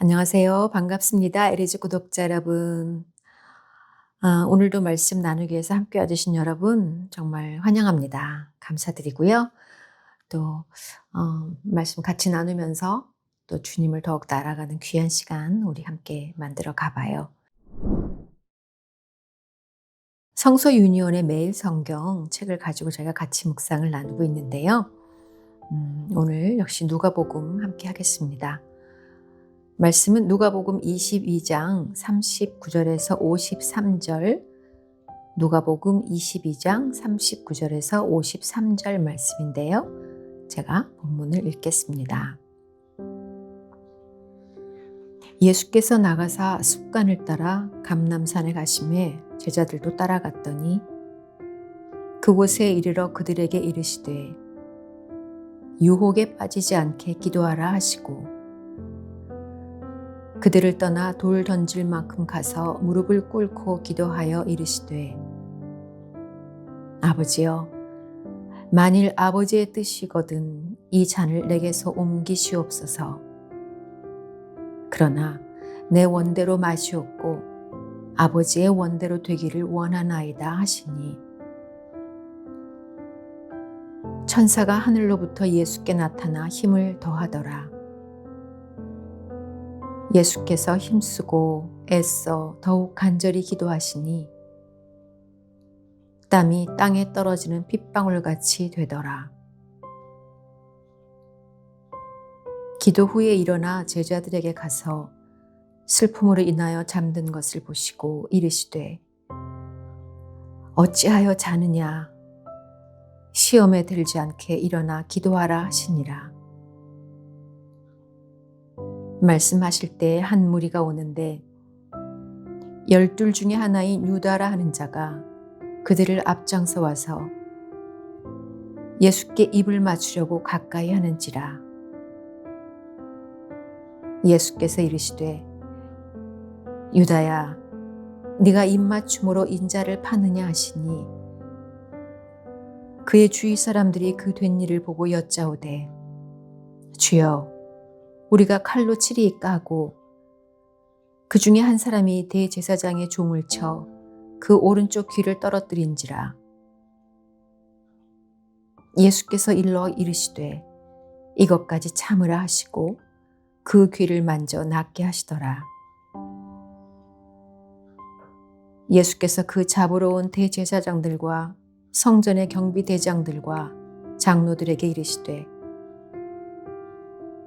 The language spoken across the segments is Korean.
안녕하세요. 반갑습니다. 에리즈 구독자 여러분. 오늘도 말씀 나누기 위해서 함께 와주신 여러분 정말 환영합니다. 감사드리고요. 또 말씀 같이 나누면서 또 주님을 더욱 알아가는 귀한 시간 우리 함께 만들어 가봐요. 성서 유니온의 매일 성경 책을 가지고 저희가 같이 묵상을 나누고 있는데요. 오늘 역시 누가복음 함께 하겠습니다. 말씀은 누가복음 22장 39절에서 53절, 누가복음 22장 39절에서 53절 말씀인데요. 제가 본문을 읽겠습니다. 예수께서 나가사 습관을 따라 감람산에 가심에 제자들도 따라갔더니 그곳에 이르러 그들에게 이르시되 유혹에 빠지지 않게 기도하라 하시고 그들을 떠나 돌 던질 만큼 가서 무릎을 꿇고 기도하여 이르시되 아버지여 만일 아버지의 뜻이거든 이 잔을 내게서 옮기시옵소서. 그러나 내 원대로 마시옵고 아버지의 원대로 되기를 원하나이다 하시니 천사가 하늘로부터 예수께 나타나 힘을 더하더라. 예수께서 힘쓰고 애써 더욱 간절히 기도하시니 땀이 땅에 떨어지는 핏방울같이 되더라. 기도 후에 일어나 제자들에게 가서 슬픔으로 인하여 잠든 것을 보시고 이르시되 어찌하여 자느냐 시험에 들지 않게 일어나 기도하라 하시니라. 말씀하실 때 한 무리가 오는데 12 중에 하나인 유다라 하는 자가 그들을 앞장서 와서 예수께 입을 맞추려고 가까이 하는지라. 예수께서 이르시되 유다야 네가 입맞춤으로 인자를 파느냐 하시니 그의 주위 사람들이 그 된 일을 보고 여짜오되 주여 우리가 칼로 치리이까 하고 그 중에 한 사람이 대제사장의 종을 쳐 그 오른쪽 귀를 떨어뜨린지라. 예수께서 일러 이르시되 이것까지 참으라 하시고 그 귀를 만져 낫게 하시더라. 예수께서 그 잡으러 온 대제사장들과 성전의 경비대장들과 장로들에게 이르시되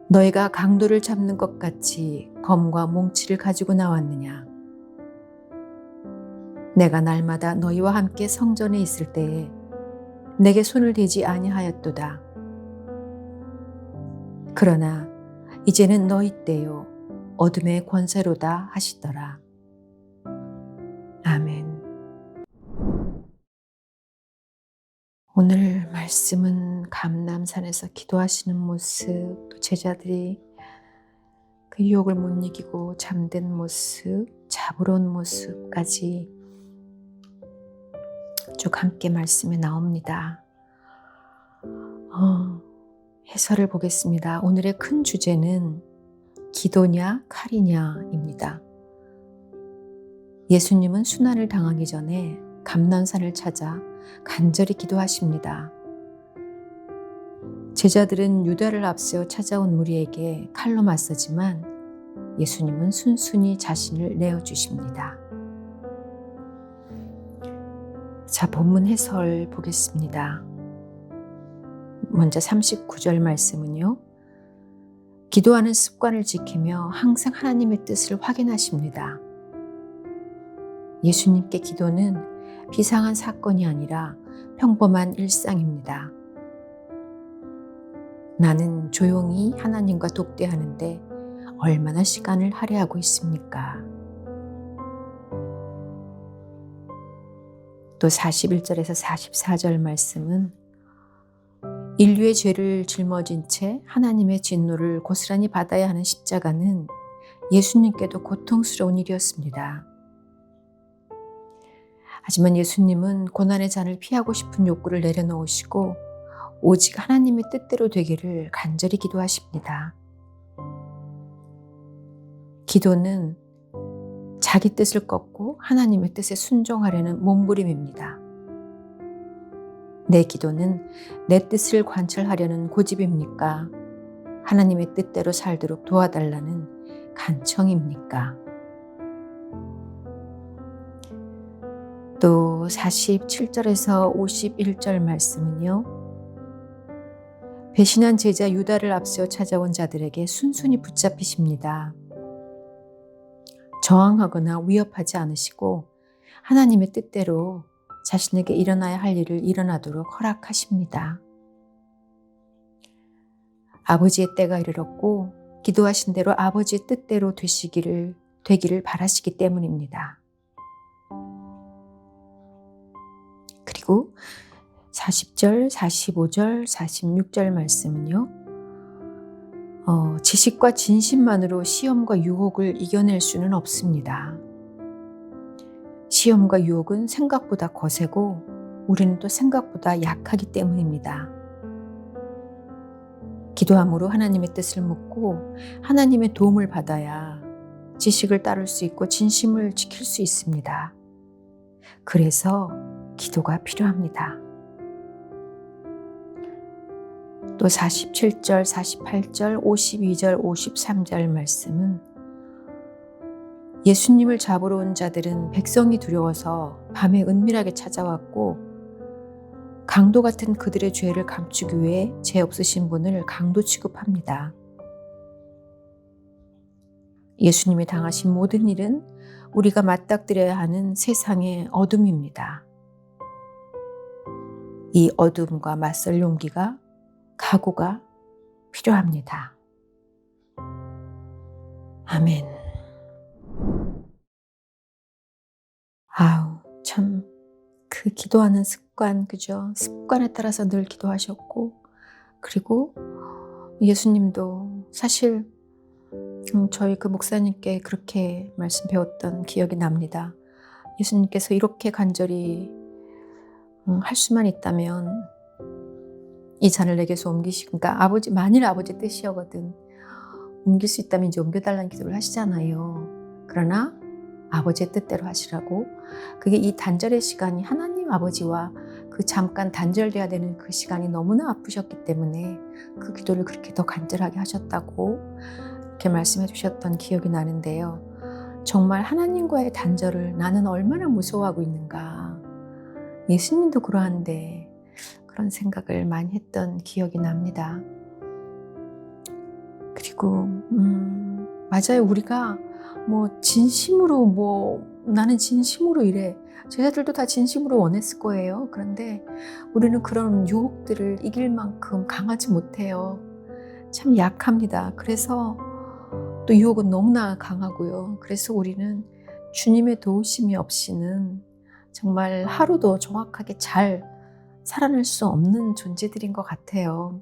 너희가 강도를 잡는 것 같이 검과 몽치를 가지고 나왔느냐? 내가 날마다 너희와 함께 성전에 있을 때에 내게 손을 대지 아니하였도다. 그러나 이제는 너희 때요 어둠의 권세로다 하시더라. 아멘. 오늘 말씀은 감람산에서 기도하시는 모습, 또 제자들이 그 유혹을 못 이기고 잠든 모습, 잡으러 온 모습까지 쭉 함께 말씀에 나옵니다. 해설을 보겠습니다. 오늘의 큰 주제는 기도냐 칼이냐입니다. 예수님은 순환을 당하기 전에 감람산을 찾아 간절히 기도하십니다. 제자들은 유다를 앞세워 찾아온 무리에게 칼로 맞서지만 예수님은 순순히 자신을 내어주십니다. 자, 본문 해설 보겠습니다. 먼저 39절 말씀은요. 기도하는 습관을 지키며 항상 하나님의 뜻을 확인하십니다. 예수님께 기도는 비상한 사건이 아니라 평범한 일상입니다. 나는 조용히 하나님과 독대하는데 얼마나 시간을 할애하고 있습니까? 또 41절에서 44절 말씀은 인류의 죄를 짊어진 채 하나님의 진노를 고스란히 받아야 하는 십자가는 예수님께도 고통스러운 일이었습니다. 하지만 예수님은 고난의 잔을 피하고 싶은 욕구를 내려놓으시고 오직 하나님의 뜻대로 되기를 간절히 기도하십니다. 기도는 자기 뜻을 꺾고 하나님의 뜻에 순종하려는 몸부림입니다. 내 기도는 내 뜻을 관철하려는 고집입니까? 하나님의 뜻대로 살도록 도와달라는 간청입니까? 또 47절에서 51절 말씀은요. 배신한 제자 유다를 앞세워 찾아온 자들에게 순순히 붙잡히십니다. 저항하거나 위협하지 않으시고 하나님의 뜻대로 자신에게 일어나야 할 일을 일어나도록 허락하십니다. 아버지의 때가 이르렀고 기도하신 대로 아버지의 뜻대로 되기를 바라시기 때문입니다. 그리고 40절, 45절, 46절 말씀은요. 지식과 진심만으로 시험과 유혹을 이겨낼 수는 없습니다. 시험과 유혹은 생각보다 거세고 우리는 또 생각보다 약하기 때문입니다. 기도함으로 하나님의 뜻을 묻고 하나님의 도움을 받아야 지식을 따를 수 있고 진심을 지킬 수 있습니다. 그래서 기도가 필요합니다. 또 47절, 48절, 52절, 53절 말씀은 예수님을 잡으러 온 자들은 백성이 두려워서 밤에 은밀하게 찾아왔고 강도 같은 그들의 죄를 감추기 위해 죄 없으신 분을 강도 취급합니다. 예수님이 당하신 모든 일은 우리가 맞닥뜨려야 하는 세상의 어둠입니다. 이 어둠과 맞설 용기가 각오가 필요합니다. 아멘. 참 그 기도하는 습관, 그죠? 습관에 따라서 늘 기도하셨고, 그리고 예수님도 사실 저희 그 목사님께 그렇게 말씀 배웠던 기억이 납니다. 예수님께서 이렇게 간절히 할 수만 있다면 이 잔을 내게서 옮기시고, 그러니까 만일 아버지 뜻이었거든 옮길 수 있다면 이제 옮겨달라는 기도를 하시잖아요. 그러나 아버지의 뜻대로 하시라고, 그게 이 단절의 시간이 하나님 아버지와 그 잠깐 단절돼야 되는 그 시간이 너무나 아프셨기 때문에 그 기도를 그렇게 더 간절하게 하셨다고 이렇게 말씀해 주셨던 기억이 나는데요. 정말 하나님과의 단절을 나는 얼마나 무서워하고 있는가. 예수님도 그러한데 그런 생각을 많이 했던 기억이 납니다. 그리고 맞아요. 우리가 진심으로 나는 진심으로 이래. 제자들도 다 진심으로 원했을 거예요. 그런데 우리는 그런 유혹들을 이길 만큼 강하지 못해요. 참 약합니다. 그래서 또 유혹은 너무나 강하고요. 그래서 우리는 주님의 도우심이 없이는 정말 하루도 정확하게 잘 살아낼 수 없는 존재들인 것 같아요.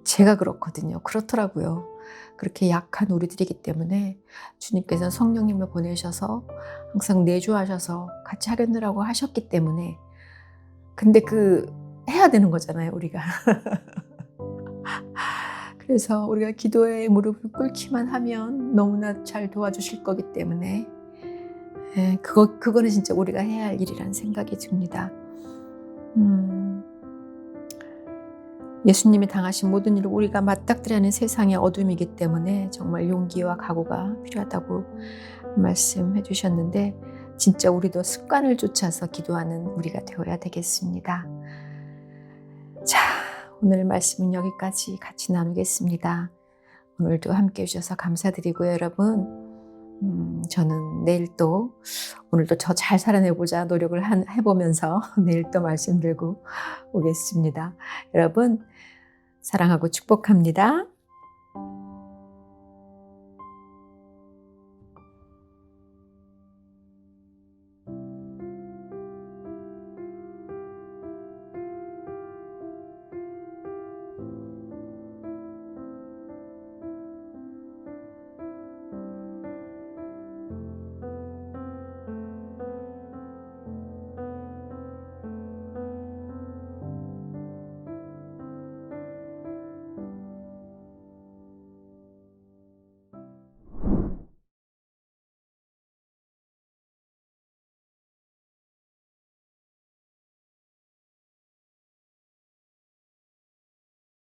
제가 그렇거든요. 그렇더라고요. 그렇게 약한 우리들이기 때문에 주님께서는 성령님을 보내셔서 항상 내주하셔서 같이 하겠느라고 하셨기 때문에, 근데 해야 되는 거잖아요, 우리가. 그래서 우리가 기도에 무릎을 꿇기만 하면 너무나 잘 도와주실 거기 때문에 그거는 진짜 우리가 해야 할 일이라는 생각이 듭니다. 예수님이 당하신 모든 일을 우리가 맞닥뜨려야 하는 세상의 어둠이기 때문에 정말 용기와 각오가 필요하다고 말씀해 주셨는데, 진짜 우리도 습관을 쫓아서 기도하는 우리가 되어야 되겠습니다. 자, 오늘 말씀은 여기까지 같이 나누겠습니다. 오늘도 함께 해주셔서 감사드리고요, 여러분. 저는 오늘도 저 잘 살아내보자 노력을 해보면서 내일 또 말씀 들고 오겠습니다. 여러분, 사랑하고 축복합니다.